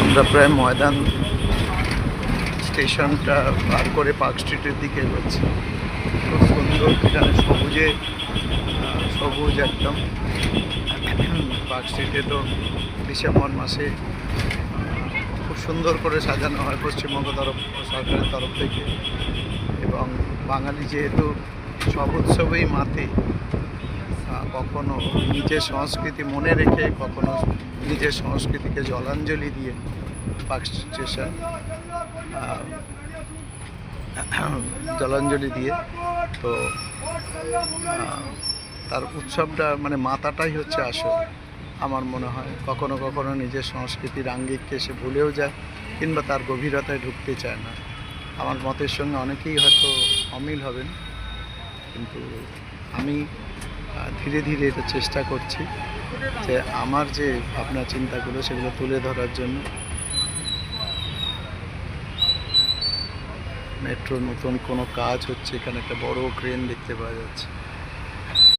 আমরা প্রায় ময়দান স্টেশনটা পার করে পার্ক স্ট্রিটের দিকে এগোচ্ছি। খুব সুন্দর, এখানে সবুজ একদম। পার্ক স্ট্রিটে তো ডিসেম্বর মাসে খুব সুন্দর করে সাজানো হয় পশ্চিমবঙ্গ সরকারের তরফ থেকে। এবং বাঙালি যেহেতু সব উৎসবেই মাতে, কখনো নিজের সংস্কৃতি মনে রেখে, কখনো নিজের সংস্কৃতিকে জলাঞ্জলি দিয়ে পার্ক স্টেশন জলাঞ্জলি দিয়ে তো তার উৎসবটা মানে মাতাটাই হচ্ছে আসল। আমার মনে হয় কখনো কখনো নিজের সংস্কৃতির আঙ্গিককে সে ভুলেও যায়, কিংবা তার গভীরতায় ঢুকতে চায় না। আমার মতের সঙ্গে অনেকেই হয়তো অমিল হবেন, কিন্তু আমি ধীরে ধীরে এটা চেষ্টা করছি যে আমার যে ভাবনা চিন্তাগুলো সেগুলো তুলে ধরার জন্য। মেট্রোর নতুন কোনো কাজ হচ্ছে, এখানে একটা বড় ক্রেন দেখতে পাওয়া যাচ্ছে।